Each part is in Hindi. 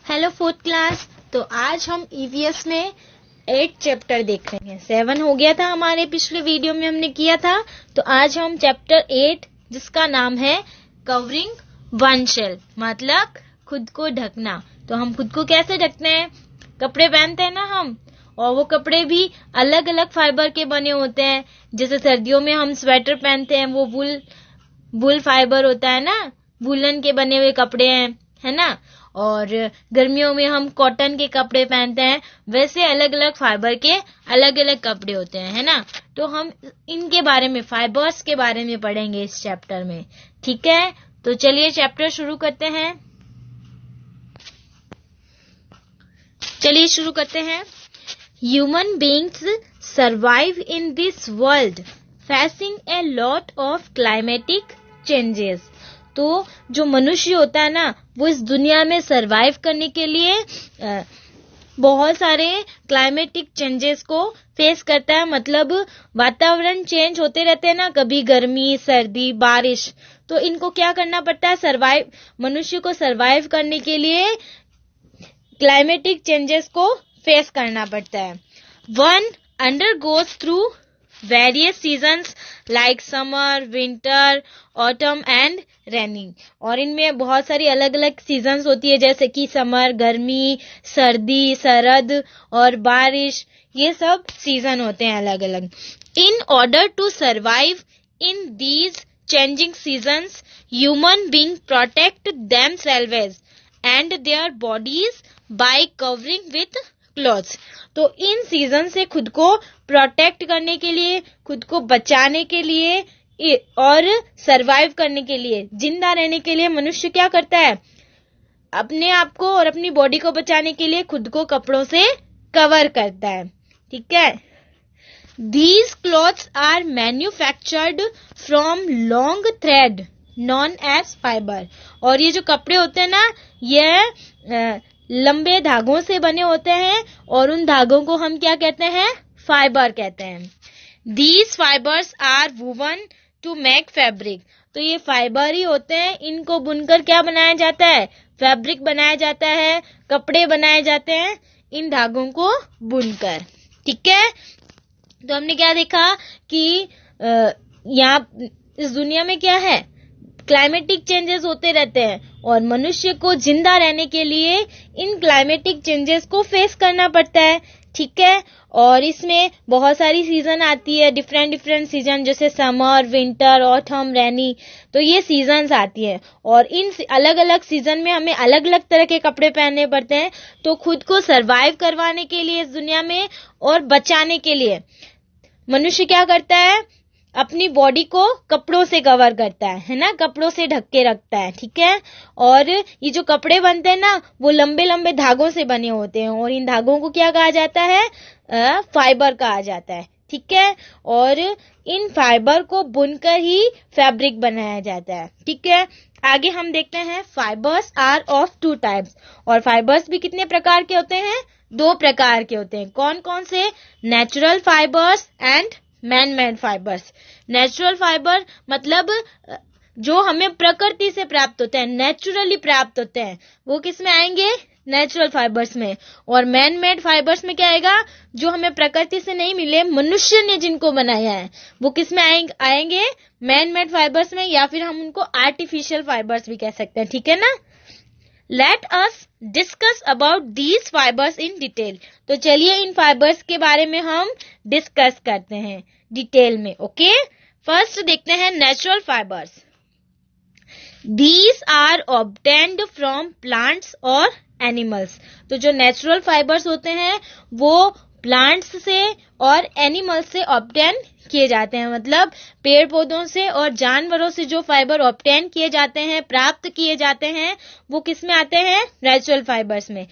Hello fourth class. तो आज हम ईवीएस में 8 चैप्टर देख रहे हैं। 7 हो गया था हमारे पिछले वीडियो में हमने किया था। तो आज हम चैप्टर 8 जिसका नाम है कवरिंग वन शेल्फ, मतलब खुद को ढकना। तो हम खुद को कैसे ढकते हैं? कपड़े पहनते हैं ना हम, और वो कपड़े भी अलग अलग फाइबर के बने होते हैं। जैसे सर्दियों में हम स्वेटर पहनते हैं, वो वुल फाइबर होता है ना, वुलन के बने हुए कपड़े हैं, है ना। और गर्मियों में हम कॉटन के कपड़े पहनते हैं। वैसे अलग अलग फाइबर के अलग अलग कपड़े होते हैं, है ना। तो हम इनके बारे में, फाइबर्स के बारे में पढ़ेंगे इस चैप्टर में, ठीक है। तो चलिए चैप्टर शुरू करते हैं। Human beings survive in this world facing a lot of climatic changes. तो जो मनुष्य होता है ना, वो इस दुनिया में सरवाइव करने के लिए बहुत सारे क्लाइमेटिक चेंजेस को फेस करता है। मतलब वातावरण चेंज होते रहते हैं ना, कभी गर्मी, सर्दी, बारिश। तो इनको क्या करना पड़ता है? मनुष्य को सरवाइव करने के लिए क्लाइमेटिक चेंजेस को फेस करना पड़ता है। One undergoes through various seasons like summer, winter, autumn and rainy। और इनमें बहुत सारी अलग अलग सीजन्स होती है, जैसे कि समर गर्मी, सर्दी सरद और बारिश। ये सब सीजन होते हैं अलग अलग। In order to survive in these changing seasons, human being protect themselves and their bodies by covering with clothes. तो इन सीजन से खुद को प्रोटेक्ट करने के लिए, खुद को बचाने के लिए और सरवाइव करने के लिए, जिंदा रहने के लिए मनुष्य क्या करता है? अपने आप को और अपनी बॉडी को बचाने के लिए खुद को कपड़ों से कवर करता है, ठीक है। These clothes are manufactured from long thread known as fiber। और ये जो कपड़े होते हैं ना, ये लंबे धागों से बने होते हैं, और उन धागों को हम क्या कहते हैं? फाइबर कहते हैं। These fibers are woven to make fabric। तो ये फाइबर ही होते हैं, इनको बुनकर क्या बनाया जाता है? फैब्रिक बनाया जाता है, कपड़े बनाए जाते हैं इन धागों को बुनकर, ठीक है। तो हमने क्या देखा कि यहाँ इस दुनिया में क्या है? क्लाइमेटिक चेंजेस होते रहते हैं, और मनुष्य को जिंदा रहने के लिए इन क्लाइमेटिक चेंजेस को फेस करना पड़ता है, ठीक है। और इसमें बहुत सारी सीजन आती है, डिफरेंट सीजन, जैसे समर, विंटर, ऑटम, रेनी। तो ये सीजन्स आती है, और इन अलग अलग सीजन में हमें अलग अलग तरह के कपड़े पहनने पड़ते हैं। तो खुद को सरवाइव करवाने के लिए इस दुनिया में और बचाने के लिए मनुष्य क्या करता है? अपनी बॉडी को कपड़ों से कवर करता है ना, कपड़ों से ढक के रखता है, ठीक है। और ये जो कपड़े बनते हैं ना, वो लंबे लंबे धागों से बने होते हैं, और इन धागों को क्या कहा जाता है? फाइबर कहा जाता है, ठीक है। और इन फाइबर को बुनकर ही फैब्रिक बनाया जाता है, ठीक है। आगे हम देखते हैं, फाइबर्स आर ऑफ 2 टाइप्स। और फाइबर्स भी कितने प्रकार के होते हैं? 2 प्रकार के होते हैं। कौन कौन से? Natural fibres and man made fibres. Natural fibre मतलब जो हमें प्रकृति से प्राप्त होते हैं, नेचुरली प्राप्त होते हैं, वो किस में आएंगे? नेचुरल फाइबर्स में। और मैन मेड फाइबर्स में क्या आएगा? जो हमें प्रकृति से नहीं मिले, मनुष्य ने जिनको बनाया है, वो किस में आएंगे? मैन मेड फाइबर्स में, या फिर हम उनको आर्टिफिशियल फाइबर्स भी कह सकते हैं, ठीक है ना। Let us discuss about these fibers in detail। तो चलिए इन फाइबर्स के बारे में हम डिस्कस करते हैं डिटेल में, ओके। फर्स्ट देखते हैं natural fibres. These are obtained from plants और एनिमल्स। तो जो नेचुरल फाइबर्स होते हैं वो प्लांट्स से और एनिमल्स से ऑब्टेन किए जाते हैं। मतलब पेड़ पौधों से और जानवरों से जो फाइबर ऑब्टेन किए जाते हैं, प्राप्त किए जाते हैं, वो किस में आते हैं? नेचुरल फाइबर्स में।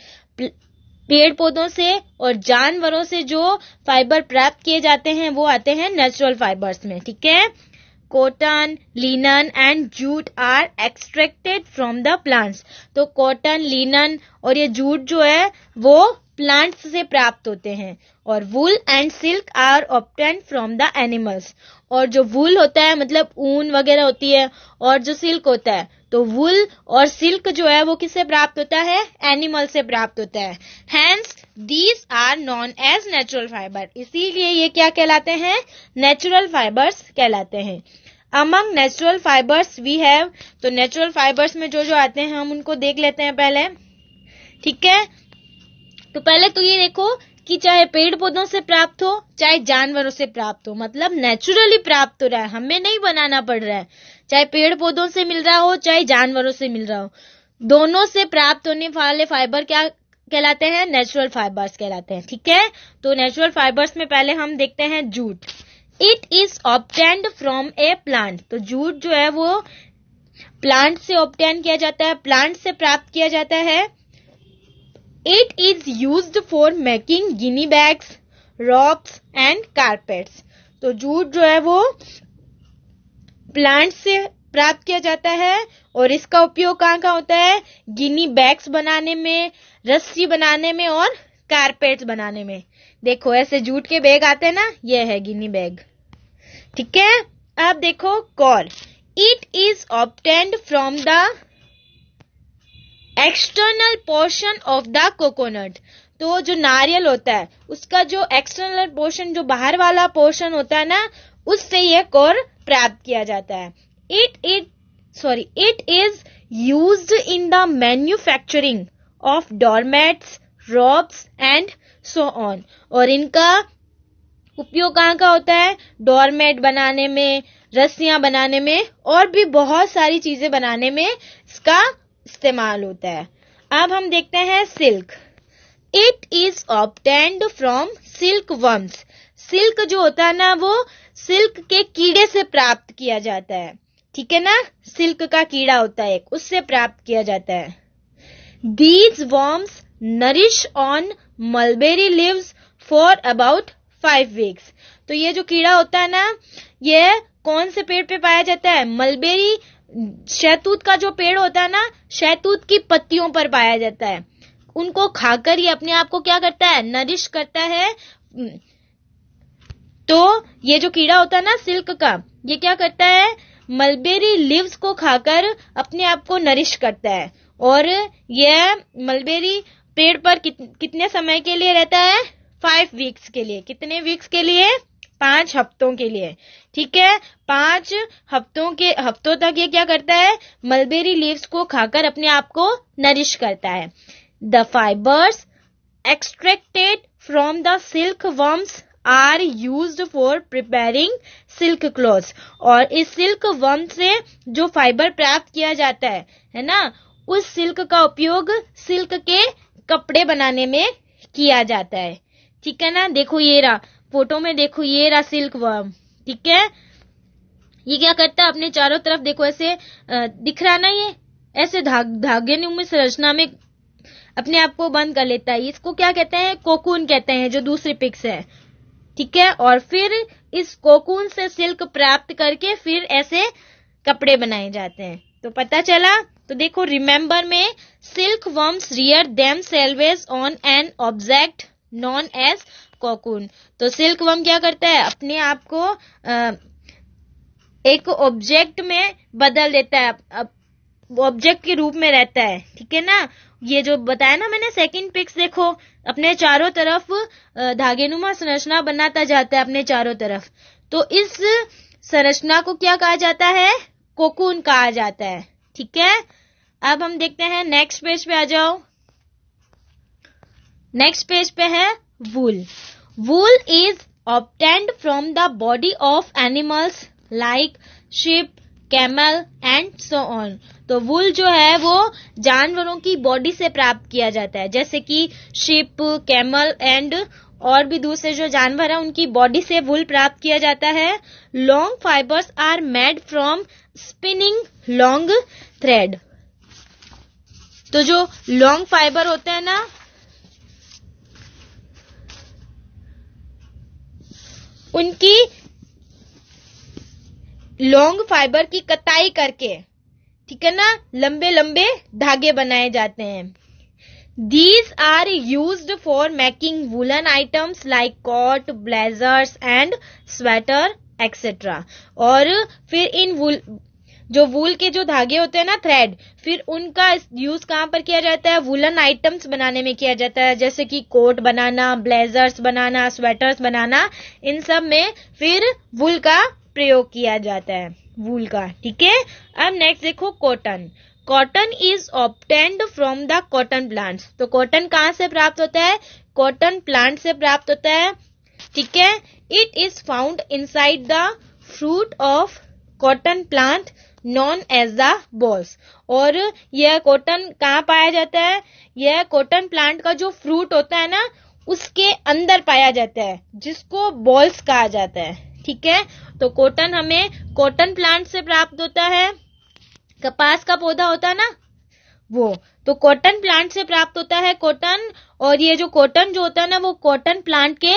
पेड़ पौधों से और जानवरों से जो फाइबर प्राप्त किए जाते हैं वो आते हैं नेचुरल फाइबर्स में, ठीक है। Cotton, linen and jute are extracted from the plants. तो कॉटन, लिनन और ये जूट जो है वो प्लांट्स से प्राप्त होते हैं। और wool and silk are obtained from the animals. और जो वूल होता है मतलब ऊन वगैरह होती है, और जो सिल्क होता है तो वूल और सिल्क जो है वो किससे प्राप्त होता है? एनिमल से प्राप्त होता है। Hence these are known as natural fibre. इसीलिए ये क्या कहलाते हैं? नेचुरल फाइबर्स कहलाते हैं। Among natural fibres we have, तो नेचुरल फाइबर्स में जो जो आते हैं हम उनको देख लेते हैं पहले, ठीक है। तो पहले तो ये देखो कि चाहे पेड़ पौधों से प्राप्त हो चाहे जानवरों से प्राप्त हो, मतलब नेचुरली प्राप्त हो रहा है, हमें नहीं बनाना पड़ रहा है। चाहे पेड़ पौधों से मिल रहा हो चाहे जानवरों से मिल रहा हो, दोनों से प्राप्त होने वाले फाइबर क्या कहलाते हैं? नेचुरल फाइबर्स कहलाते हैं, ठीक है। तो नेचुरल फाइबर्स में पहले हम देखते हैं jute. It is obtained from A plant. तो जूट जो है वो प्लांट से ऑब्टेन किया जाता है, प्लांट से प्राप्त किया जाता है। It is used for making guinea bags, ropes and carpets. तो जूट जो है वो प्लांट से प्राप्त किया जाता है और इसका उपयोग कहाँ होता है? गिनी बैग्स बनाने में, रस्सी बनाने में और कारपेट्स बनाने में। देखो ऐसे जूट के बैग आते हैं ना, ये है गिनी बैग, ठीक है। अब देखो coir. It is obtained from the external portion of the coconut. तो जो नारियल होता है उसका जो एक्सटर्नल पोर्शन, जो बाहर वाला पोर्शन होता है ना, उससे यह कोर प्राप्त किया जाता है। It is used in the manufacturing of doormats, ropes and so on. और इनका उपयोग कहाँ का होता है? डोरमैट बनाने में, रस्सियां बनाने में और भी बहुत सारी चीजें बनाने में इसका इस्तेमाल होता है। अब हम देखते हैं silk. It is obtained from silk worms. Silk जो होता है ना वो सिल्क के कीड़े से प्राप्त किया जाता है, ठीक है ना। सिल्क का कीड़ा होता है एक, उससे प्राप्त किया जाता है। These worms nourish on mulberry leaves for about 5 weeks. तो ये जो कीड़ा होता है ना, ये कौन से पेड़ पे पाया जाता है? मलबेरी, शहतूत का जो पेड़ होता है ना, शहतूत की पत्तियों पर पाया जाता है। उनको खाकर ये अपने आप को क्या करता है? नरिश करता है। तो ये जो कीड़ा होता है ना सिल्क का, ये क्या करता है? मलबेरी लीव्स को खाकर अपने आप को नरिश करता है। और यह मलबेरी पेड़ पर कितने समय के लिए रहता है? 5 वीक्स के लिए। कितने वीक्स के लिए? 5 हफ्तों के लिए, ठीक है। 5 हफ्तों तक ये क्या करता है? मलबेरी लीव्स को खाकर अपने आप को नरिश करता है। The fibres extracted from the silk worms are used for preparing silk clothes. और इस सिल्क वर्म से जो फाइबर प्राप्त किया जाता है ना, उस सिल्क का उपयोग सिल्क के कपड़े बनाने में किया जाता है, ठीक है ना। देखो ये रहा फोटो में, देखो ये रहा सिल्क वर्म, ठीक है। ये क्या करता है? अपने चारों तरफ देखो ऐसे दिख रहा ना, ये ऐसे धागे में संरचना में अपने आप को बंद कर लेता है। इसको क्या कहते हैं? कोकून कहते हैं, जो दूसरी पिक्स है, ठीक है। और फिर इस कोकून से सिल्क प्राप्त करके फिर ऐसे कपड़े बनाए जाते हैं। तो पता चला। तो देखो रिमेंबर में silk worms rear themselves on an object known as cocoon. तो सिल्क वर्म क्या करता है? अपने आप को एक ऑब्जेक्ट में बदल देता है, ऑब्जेक्ट के रूप में रहता है, ठीक है ना। ये जो बताया ना मैंने सेकंड पिक्स, देखो अपने चारों तरफ धागेनुमा संरचना बनाता जाता है अपने चारों तरफ। तो इस संरचना को क्या कहा जाता है? कोकून कहा जाता है, ठीक है। अब हम देखते हैं नेक्स्ट पेज पे आ जाओ। नेक्स्ट पेज पे है wool. Wool is obtained from the body of animals like sheep, camel and so on. तो वूल जो है वो जानवरों की बॉडी से प्राप्त किया जाता है, जैसे कि शिप, कैमल एंड और भी दूसरे जो जानवर हैं उनकी बॉडी से वूल प्राप्त किया जाता है। Long fibres are made from spinning long thread. तो जो लॉन्ग फाइबर होते हैं ना, उनकी लॉन्ग फाइबर की कताई करके, ठीक है ना, लंबे लंबे धागे बनाए जाते हैं। These are used for making woolen items like coat, blazers and sweater etc. और फिर इन जो वूल के जो धागे होते हैं ना, थ्रेड, फिर उनका यूज कहाँ पर किया जाता है? वूलन आइटम्स बनाने में किया जाता है, जैसे कि कोट बनाना, ब्लेजर्स बनाना, स्वेटर्स बनाना, इन सब में फिर वूल का प्रयोग किया जाता है, वूल का। ठीक है, अब नेक्स्ट देखो cotton. Cotton is obtained from the cotton plants. तो कॉटन कहाँ से प्राप्त होता है? कॉटन प्लांट से प्राप्त होता है। ठीक है, it is found inside the fruit of cotton plant known as the bolls. और यह कॉटन कहाँ पाया जाता है? यह कॉटन प्लांट का जो फ्रूट होता है ना, उसके अंदर पाया जाता है, जिसको बॉल्स कहा जाता है। ठीक है, तो कॉटन हमें कॉटन प्लांट से प्राप्त होता है। कपास का पौधा होता है ना, वो तो कॉटन प्लांट से प्राप्त होता है कॉटन। और ये जो कॉटन जो होता है ना, वो कॉटन प्लांट के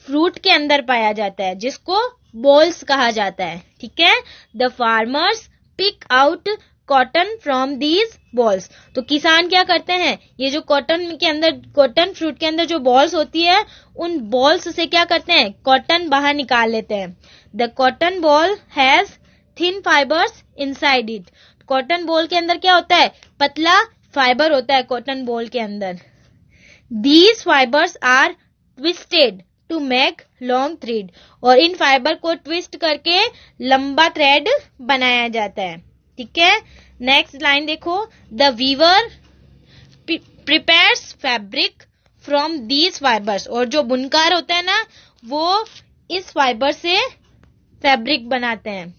फ्रूट के अंदर पाया जाता है, जिसको बॉल्स कहा जाता है। ठीक है, the farmers pick out cotton from these bolls. तो किसान क्या करते हैं? ये जो कॉटन के अंदर, कॉटन फ्रूट के अंदर जो बॉल्स होती है, उन बॉल्स से क्या करते हैं? कॉटन बाहर निकाल लेते हैं। The cotton ball has thin fibres inside it. Cotton boll के अंदर क्या होता है? पतला फाइबर होता है कॉटन बॉल के अंदर। These fibres are twisted to make long thread. और इन फाइबर को ट्विस्ट करके लंबा थ्रेड बनाया जाता है। ठीक है, नेक्स्ट लाइन देखो, the weaver prepares fabric from these fibres. और जो बुनकार होता है ना, वो इस फाइबर से फैब्रिक बनाते हैं।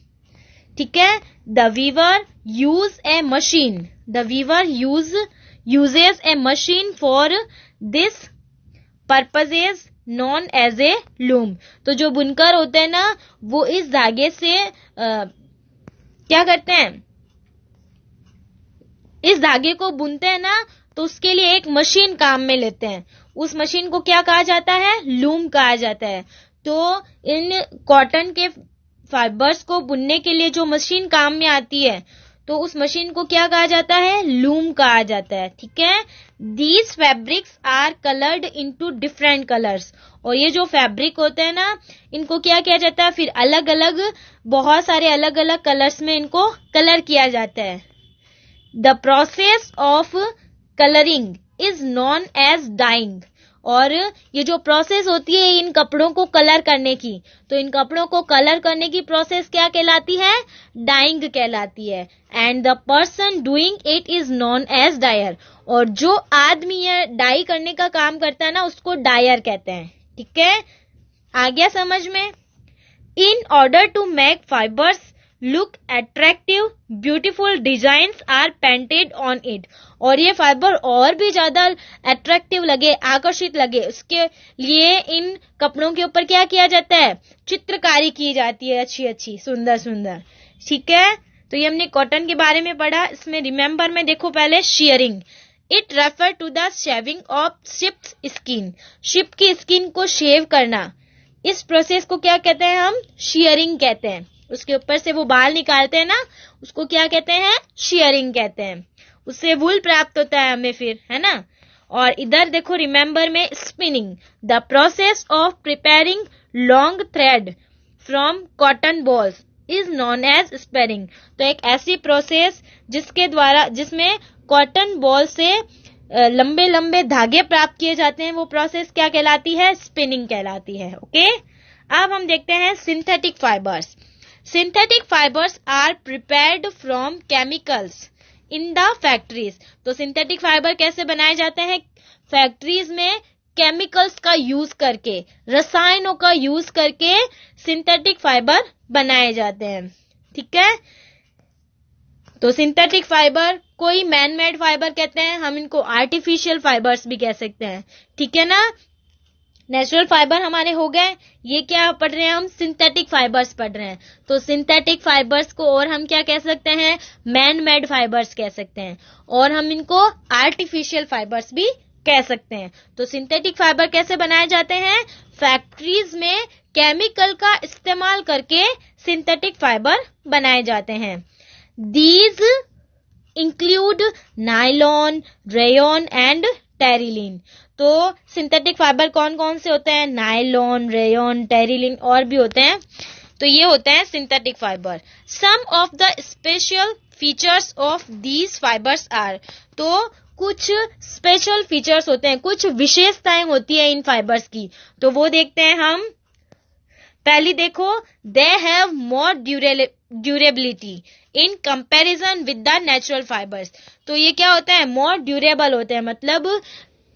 ठीक है, the weaver use a machine. द वीवर uses a machine for this purposes known as a loom। तो जो बुनकर होते हैं ना, वो इस धागे से क्या करते हैं? इस धागे को बुनते हैं ना, तो उसके लिए एक मशीन काम में लेते हैं। उस मशीन को क्या कहा जाता है? लूम कहा जाता है। तो इन कॉटन के फाइबर्स को बुनने के लिए जो मशीन काम में आती है, तो उस मशीन को क्या कहा जाता है? लूम कहा जाता है। ठीक है, these fabrics are coloured into different colours. और ये जो फैब्रिक होते हैं ना, इनको क्या किया जाता है? फिर अलग अलग, बहुत सारे अलग अलग कलर्स में इनको कलर किया जाता है। The process of colouring is known as dyeing. और ये जो प्रोसेस होती है इन कपड़ों को कलर करने की, तो इन कपड़ों को कलर करने की प्रोसेस क्या कहलाती है? डाइंग कहलाती है। And the person doing it is known as dyer. और जो आदमी ये डाई करने का काम करता है ना, उसको डायर कहते हैं। ठीक है, आ गया समझ में? In order to make fibres look attractive, beautiful designs are painted on it. और ये फाइबर और भी ज्यादा अट्रैक्टिव लगे, आकर्षित लगे, उसके लिए इन कपड़ों के ऊपर क्या किया जाता है? चित्रकारी की जाती है, अच्छी अच्छी, सुंदर सुंदर। ठीक है, तो ये हमने कॉटन के बारे में पढ़ा। इसमें रिमेंबर में देखो पहले shearing. It refer to the shaving of sheep's skin. Sheep की स्किन को शेव करना, इस प्रोसेस को क्या कहते हैं? हम शेयरिंग कहते हैं। उसके ऊपर से वो बाल निकालते हैं ना, उसको क्या कहते हैं? शेयरिंग कहते हैं। उससे वूल प्राप्त होता है हमें फिर, है ना। और इधर देखो रिमेंबर में spinning, the process of preparing long thread from cotton bolls is known as spinning. तो एक ऐसी प्रोसेस जिसमें कॉटन बॉल से लंबे लंबे धागे प्राप्त किए जाते हैं, वो प्रोसेस क्या कहलाती है? स्पिनिंग कहलाती है। ओके, अब हम देखते हैं synthetic fibres. Synthetic fibres are prepared from chemicals in the factories. तो सिंथेटिक फाइबर कैसे बनाए जाते हैं? फैक्ट्रीज में केमिकल्स का यूज करके, रसायनों का यूज करके सिंथेटिक फाइबर बनाए जाते हैं। ठीक है, तो सिंथेटिक फाइबर कोई मैन मेड फाइबर कहते हैं, हम इनको आर्टिफिशियल फाइबर्स भी कह सकते हैं। ठीक है ना, नेचुरल फाइबर हमारे हो गए, ये क्या पढ़ रहे हैं हम? सिंथेटिक फाइबर्स पढ़ रहे हैं। तो सिंथेटिक फाइबर्स को और हम क्या कह सकते हैं? मैन मेड फाइबर्स कह सकते हैं। और हम इनको आर्टिफिशियल फाइबर्स भी कह सकते हैं। तो सिंथेटिक फाइबर कैसे बनाए जाते हैं? फैक्ट्रीज में केमिकल का इस्तेमाल करके सिंथेटिक फाइबर बनाए जाते हैं। These include nylon, rayon and Terylene. तो सिंथेटिक फाइबर कौन कौन से होते हैं? नायलॉन, रेयन, टेरिलिन और भी होते हैं। तो ये होते हैं synthetic fibre. Some of the special features of these fibres are, तो कुछ स्पेशल फीचर्स होते हैं, कुछ विशेषताएं होती है इन फाइबर्स की, तो वो देखते हैं हम। पहली देखो, they have more durability in comparison with the natural fibres. तो ये क्या होता है? मोर ड्यूरेबल होते हैं, मतलब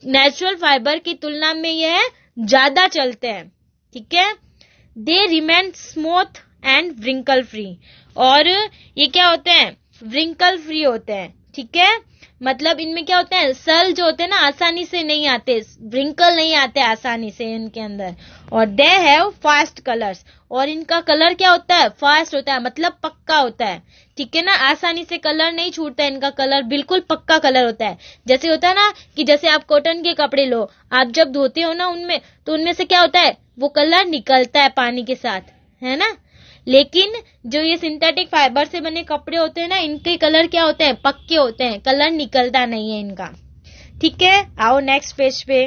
नेचुरल फाइबर की तुलना में यह ज्यादा चलते हैं। ठीक है। They remain smooth and wrinkle free, और ये क्या होते हैं? व्रिंकल फ्री होते हैं। ठीक है, मतलब इनमें क्या होता है? सल जो होते हैं ना, आसानी से नहीं आते, व्रिंकल नहीं आते आसानी से इनके अंदर। और दे हैव फास्ट कलर्स, और इनका कलर क्या होता है? फास्ट होता है, मतलब पक्का होता है। ठीक है ना, आसानी से कलर नहीं छूटता है, इनका कलर बिल्कुल पक्का कलर होता है। जैसे होता है ना कि जैसे आप कॉटन के कपड़े लो, आप जब धोते हो ना उनमें, तो उनमें से क्या होता है? वो कलर निकलता है पानी के साथ, है ना। लेकिन जो ये सिंथेटिक फाइबर से बने कपड़े होते हैं ना, इनके कलर क्या होते हैं? पक्के होते हैं, कलर निकलता नहीं है इनका। ठीक है, आओ नेक्स्ट पेज पे।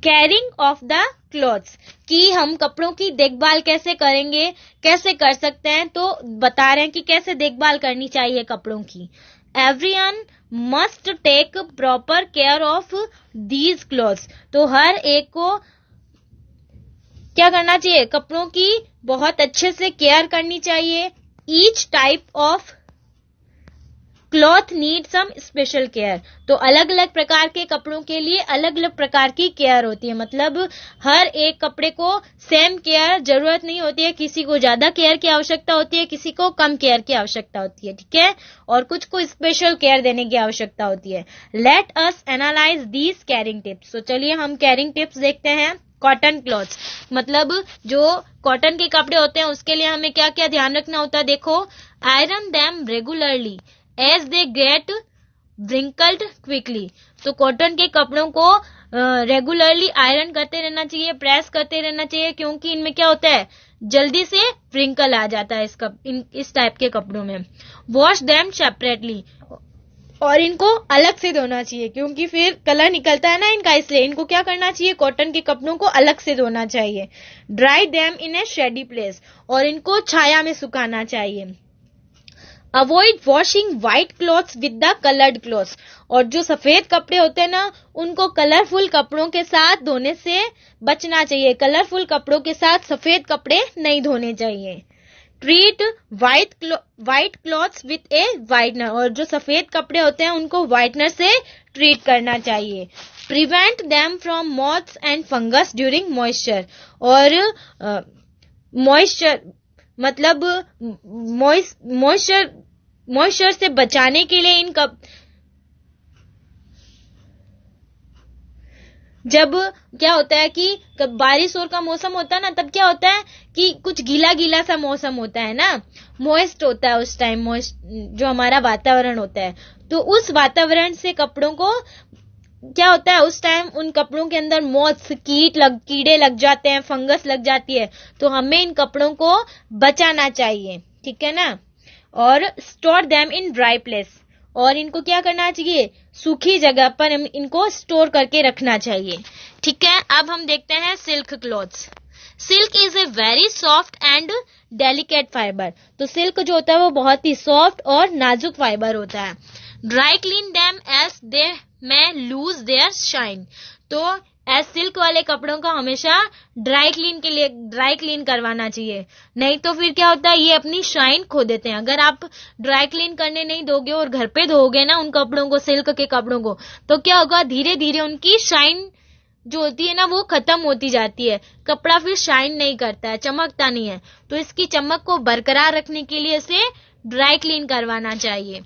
केयरिंग ऑफ द क्लॉथ्स, कि हम कपड़ों की देखभाल कैसे करेंगे, कैसे कर सकते हैं, तो बता रहे हैं कि कैसे देखभाल करनी चाहिए कपड़ों की। Everyone must take proper care of these clothes, तो हर एक को क्या करना चाहिए? कपड़ों की बहुत अच्छे से केयर करनी चाहिए। Each type of cloth need some special care, तो अलग अलग प्रकार के कपड़ों के लिए अलग अलग प्रकार की केयर होती है, मतलब हर एक कपड़े को सेम केयर जरूरत नहीं होती है, किसी को ज्यादा केयर की आवश्यकता होती है, किसी को कम केयर की आवश्यकता होती है। ठीक है, और कुछ को स्पेशल केयर देने की आवश्यकता होती है। Let us analyse these caring tips, तो चलिए हम केयरिंग टिप्स देखते हैं। कॉटन क्लॉथ्स, मतलब जो कॉटन के कपड़े होते हैं उसके लिए हमें क्या क्या ध्यान रखना होता है? देखो, iron them regularly as they get wrinkled quickly, तो कॉटन के कपड़ों को रेगुलरली आयरन करते रहना चाहिए, प्रेस करते रहना चाहिए, क्योंकि इनमें क्या होता है? जल्दी से व्रिंकल आ जाता है इस टाइप के कपड़ों में। वॉश देम सेपरेटली, और इनको अलग से धोना चाहिए, क्योंकि फिर कलर निकलता है ना इनका, इसलिए इनको क्या करना चाहिए? कॉटन के कपड़ों को अलग से धोना चाहिए। Dry them in A shady place, और इनको छाया में सुखाना चाहिए। Avoid washing white clothes with the coloured clothes, और जो सफेद कपड़े होते हैं ना, उनको कलरफुल कपड़ों के साथ धोने से बचना चाहिए। कलरफुल कपड़ों के साथ सफेद कपड़े नहीं धोने चाहिए। Treat white clothes with A whitener, और जो सफेद कपड़े होते हैं उनको व्हाइटनर से ट्रीट करना चाहिए। Prevent them from moths and fungus during moisture, और मॉइस्चर मतलब मॉइस्चर से बचाने के लिए जब क्या होता है कि बारिश और का मौसम होता है ना, तब क्या होता है कि कुछ गीला गीला सा मौसम होता है ना, मॉइस्ट होता है उस टाइम, मॉइस्ट जो हमारा वातावरण होता है, तो उस वातावरण से कपड़ों को क्या होता है? उस टाइम उन कपड़ों के अंदर मॉथ्स, कीड़े लग जाते हैं, फंगस लग जाती है, तो हमें इन कपड़ों को बचाना चाहिए। ठीक है ना। और store them in dry place, और इनको क्या करना चाहिए? सूखी जगह पर इनको स्टोर करके रखना चाहिए। ठीक है, अब हम देखते हैं silk clothes. Silk is a very soft and delicate fibre, तो सिल्क जो होता है वो बहुत ही सॉफ्ट और नाजुक फाइबर होता है। Dry clean them as they may lose their shine, तो एज सिल्क वाले कपड़ों को हमेशा ड्राई क्लीन करवाना चाहिए, नहीं तो फिर क्या होता है? ये अपनी शाइन खो देते हैं। अगर आप ड्राई क्लीन करने नहीं दोगे और घर पे धोगे ना उन कपड़ों को, सिल्क के कपड़ों को, तो क्या होगा? धीरे धीरे उनकी शाइन जो होती है ना वो खत्म होती जाती है, कपड़ा फिर शाइन नहीं करता है, चमकता नहीं है। तो इसकी चमक को बरकरार रखने के लिए इसे ड्राई क्लीन करवाना चाहिए।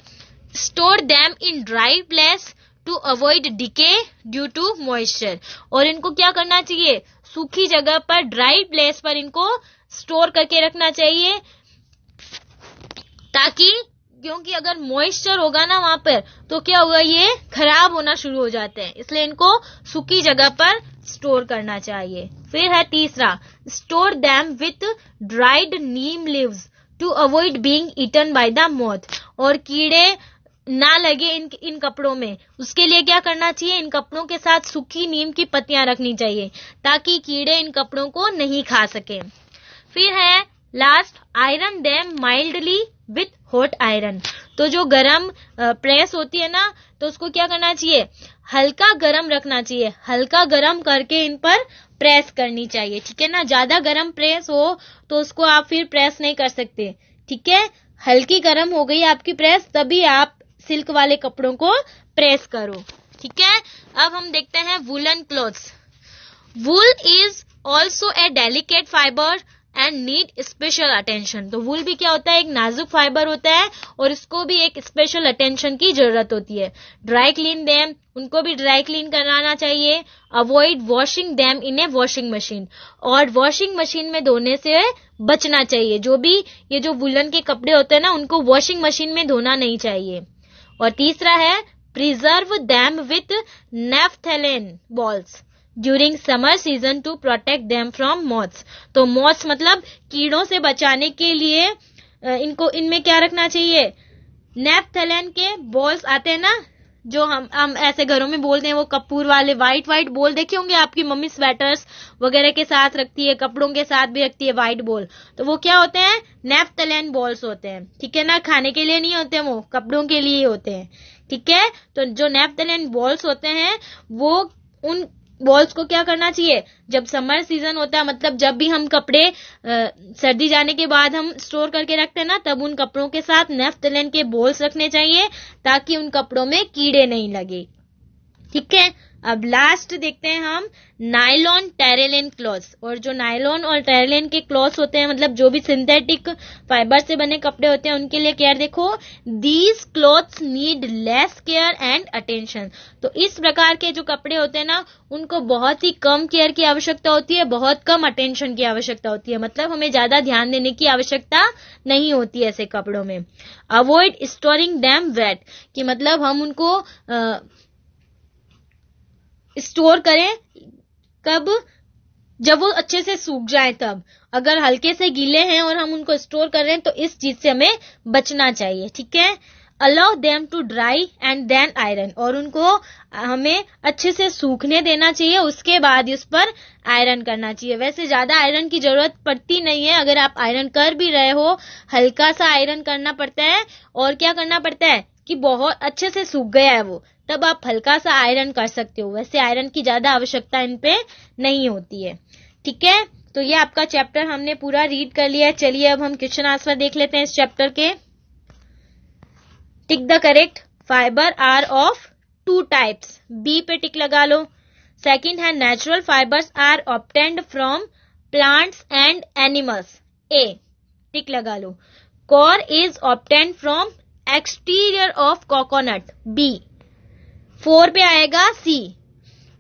Store them in dry place to avoid decay due to moisture, और इनको क्या करना चाहिए? सूखी जगह पर, ड्राई प्लेस पर इनको स्टोर करके रखना चाहिए, ताकि क्योंकि अगर मॉइस्चर होगा ना वहां पर तो क्या होगा? ये खराब होना शुरू हो जाते हैं, इसलिए इनको सूखी जगह पर स्टोर करना चाहिए। फिर है तीसरा, store them with dried neem leaves to avoid being eaten by the moth, और कीड़े ना लगे इन कपड़ों में, उसके लिए क्या करना चाहिए, इन कपड़ों के साथ सूखी नीम की पत्तियां रखनी चाहिए ताकि कीड़े इन कपड़ों को नहीं खा सके। फिर है last, iron them mildly with hot iron. तो जो गरम प्रेस होती है ना, तो उसको क्या करना चाहिए, हल्का गरम रखना चाहिए, हल्का गरम करके इन पर प्रेस करनी चाहिए, ठीक है ना। ज्यादा गरम प्रेस हो तो उसको आप फिर प्रेस नहीं कर सकते, ठीक है। हल्की गरम हो गई आपकी प्रेस, तभी आप सिल्क वाले कपड़ों को प्रेस करो, ठीक है। अब हम देखते हैं woollen clothes. Wool is also a delicate fibre and need special attention. तो वूल भी क्या होता है, एक नाजुक फाइबर होता है और इसको भी एक स्पेशल अटेंशन की जरूरत होती है। ड्राई क्लीन देम, उनको भी ड्राई क्लीन कराना चाहिए। Avoid washing them in A washing machine, और वॉशिंग मशीन में धोने से बचना चाहिए। जो भी ये जो वुलन के कपड़े होते हैं ना, उनको वॉशिंग मशीन में धोना नहीं चाहिए। और तीसरा है preserve them with naphthalene balls during summer season to protect them from moths. तो मॉथ्स मतलब कीड़ों से बचाने के लिए इनको इनमें क्या रखना चाहिए, नेफ्थेलिन के बॉल्स आते हैं ना, जो हम ऐसे घरों में बोलते हैं, वो कपूर वाले व्हाइट व्हाइट बॉल देखे होंगे, आपकी मम्मी स्वेटर्स वगैरह के साथ रखती है, कपड़ों के साथ भी रखती है व्हाइट बॉल। तो वो क्या होते हैं, नेफ्थेलिन बॉल्स होते हैं, ठीक है ना। खाने के लिए नहीं होते, वो कपड़ों के लिए होते हैं, ठीक है। तो जो नेफ्थेलिन बॉल्स होते हैं, वो उन बॉल्स को क्या करना चाहिए, जब समर सीजन होता है, मतलब जब भी हम कपड़े सर्दी जाने के बाद हम स्टोर करके रखते हैं ना, तब उन कपड़ों के साथ नेफ्थेलिन के बॉल्स रखने चाहिए ताकि उन कपड़ों में कीड़े नहीं लगे, ठीक है। अब लास्ट देखते हैं हम नायलॉन टेरेलिन क्लॉथ्स। और जो नायलॉन और टेरेलिन के क्लॉथ्स होते हैं, मतलब जो भी सिंथेटिक फाइबर से बने कपड़े होते हैं, उनके लिए केयर देखो। These clothes need less care and attention. तो इस प्रकार के जो कपड़े होते हैं ना, उनको बहुत ही कम केयर की आवश्यकता होती है, बहुत कम अटेंशन की आवश्यकता होती है, मतलब हमें ज्यादा ध्यान देने की आवश्यकता नहीं होती है ऐसे कपड़ों में। अवॉइड स्टोरिंग देम वेट, कि मतलब हम उनको स्टोर करें कब, जब वो अच्छे से सूख जाए तब। अगर हल्के से गीले हैं और हम उनको स्टोर कर रहे हैं, तो इस चीज से हमें बचना चाहिए, ठीक है। Allow them to dry and then iron, और उनको हमें अच्छे से सूखने देना चाहिए, उसके बाद उस पर आयरन करना चाहिए। वैसे ज्यादा आयरन की जरूरत पड़ती नहीं है, अगर आप आयरन कर भी रहे हो, हल्का सा आयरन करना पड़ता है। और क्या करना पड़ता है कि बहुत अच्छे से सूख गया है वो, तब आप हल्का सा आयरन कर सकते हो। वैसे आयरन की ज्यादा आवश्यकता इन पे नहीं होती है, ठीक है। तो ये आपका चैप्टर हमने पूरा रीड कर लिया है। चलिए अब हम क्वेश्चन आंसर देख लेते हैं इस चैप्टर के। Tick the correct, fibre are of two types, B पे टिक लगा लो। सेकंड है natural fibres are obtained from plants and animals, A tick लगा लो। Coir is obtained from exterior of coconut, B. 4 पे आएगा C,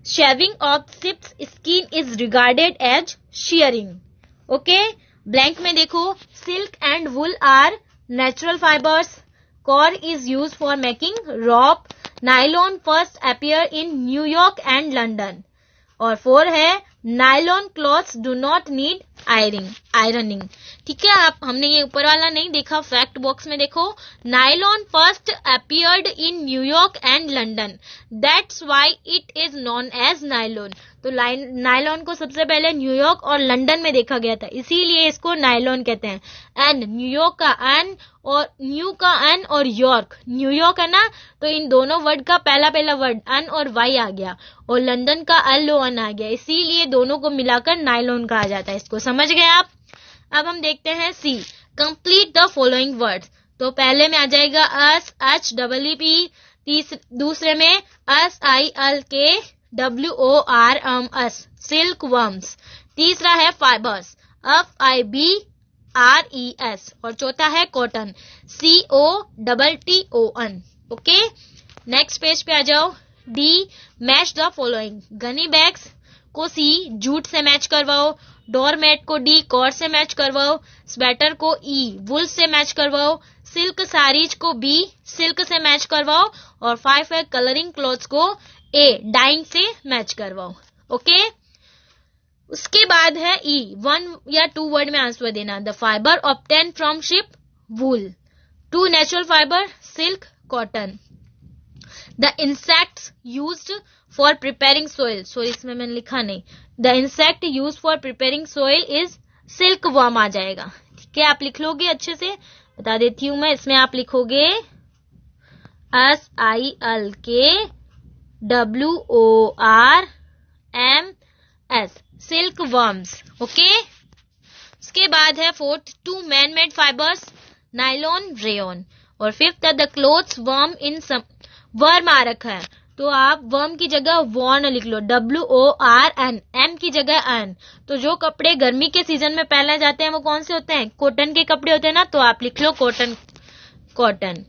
shaving of sheep's skin is regarded as shearing, okay. Blank में देखो, silk and wool are natural fibres, coir is use for making rope, nylon first appear in New York and London. और 4 है nylon clothes do not need ironing, ठीक है। आप हमने ये ऊपर वाला नहीं देखा, फैक्ट बॉक्स में देखो, nylon first appeared in New York and London, that's why it is known as nylon. तो नायलॉन को सबसे पहले न्यूयॉर्क और लंदन में देखा गया था, इसीलिए इसको नायलॉन कहते हैं। एंड न्यूयॉर्क का एन और न्यू का एन और यॉर्क, न्यूयॉर्क है ना, तो इन दोनों वर्ड का पहला वर्ड एन और वाई आ गया, और लंदन का एल ओ एन आ गया, इसीलिए दोनों को मिलाकर नायलॉन कहा जाता है। इसको समझ गए आप। अब हम देखते हैं C, complete the following words. तो पहले में आ जाएगा S, H double E P, दूसरे में S I L K W O R M S, silk worms. तीसरा है fibres, F I B R E S, और चौथा है cotton, C O double T O N, okay. Next page पे आ जाओ। D, match the following, gunny bags को सी, जूट से मैच करवाओ, डोरमेट को डी, कॉर से मैच करवाओ, स्वेटर को ई, वुल से मैच करवाओ, सिल्क साड़ीज को बी, सिल्क से मैच करवाओ, और 5 है कलरिंग क्लॉथ्स को ए, डाइंग से मैच करवाओ, ओके। उसके बाद है ई, 1 या 2 वर्ड में आंसर देना। The fibre obtain from sheep, wool. 2 natural fibre, silk, cotton. The insects used for preparing soil, sorry इसमें मैंने लिखा नहीं, the insect use for preparing soil is silk worm आ जाएगा। ठीक है, आप लिख लोगे अच्छे से, बता देती हूं मैं, इसमें आप लिखोगे SILKWORMS, सिल्क वर्म्स। ओके, उसके बाद है fourth, 2 man made fibres, nylon, rayon. और फिफ्थ है the clothes worn in some, worn आ रखा है तो आप वर्म की जगह वॉर्न लिख लो, WORN, M की जगह N। तो जो कपड़े गर्मी के सीजन में पहने जाते हैं वो कौन से होते हैं? कॉटन के कपड़े होते हैं ना, तो आप लिख लो कॉटन, कॉटन,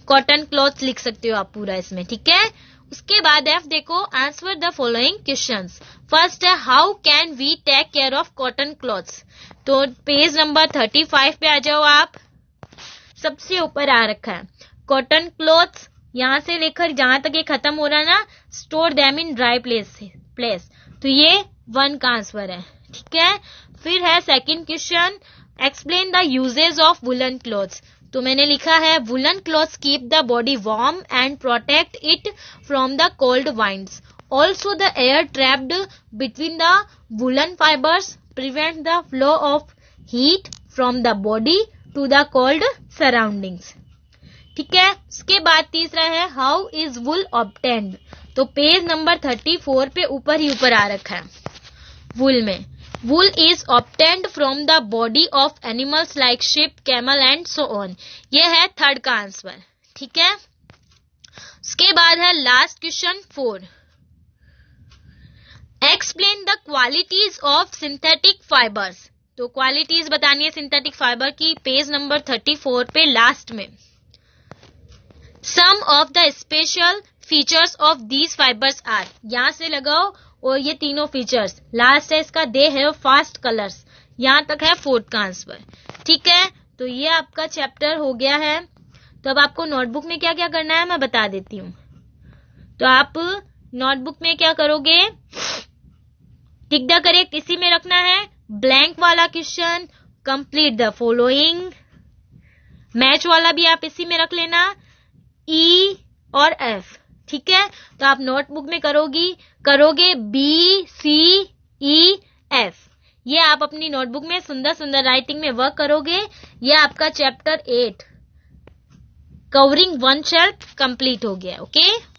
कॉटन क्लॉथ लिख सकते हो आप पूरा इसमें। ठीक है, उसके बाद F देखो, answer the following questions. First है how can we take care of cotton clothes. तो पेज नंबर 35 पे आ जाओ आप, सबसे ऊपर आ रखा है कॉटन क्लॉथ्स, यहां से लेकर जहां तक ये खत्म हो रहा है ना, store them in dry place, तो ये 1 का आंसर है। ठीक है, फिर है second question, explain the uses of woollen clothes. तो मैंने लिखा है woollen clothes keep the body warm and protect it from the cold winds. Also the air trapped between the woolen fibers prevent the flow of heat from the body to the cold surroundings. ठीक है, उसके बाद तीसरा है हाउ इज वुल ऑब्टेन्ड। तो पेज नंबर 34 पे ऊपर ही ऊपर आ रखा है, वुल में, wool is obtained from the body of animals like sheep, camel and so on. ये है थर्ड का आंसर। ठीक है, उसके बाद है last question 4, explain the qualities of synthetic fibres. तो क्वालिटीज बतानी है सिंथेटिक फाइबर की, पेज नंबर 34 पे लास्ट में। Some of the special features of these fibres are, यहां से लगाओ और ये तीनों फीचर्स, लास्ट है इसका दे हैव फास्ट कलर्स, यहां तक है फोर्थ का आंसर। ठीक है, तो ये आपका चैप्टर हो गया है। तो अब आपको नोटबुक में क्या क्या करना है मैं बता देती हूँ। तो आप नोटबुक में क्या करोगे, टिक द करेक्ट इसी में रखना है, ब्लैंक वाला question, complete the following, match वाला भी आप इसी में रख लेना, E और F। ठीक है, तो आप नोटबुक में करोगे BCEF, ये आप अपनी नोटबुक में सुंदर सुंदर राइटिंग में वर्क करोगे। ये आपका चैप्टर 8 कवरिंग 1 शेल्फ कंप्लीट हो गया। ओके।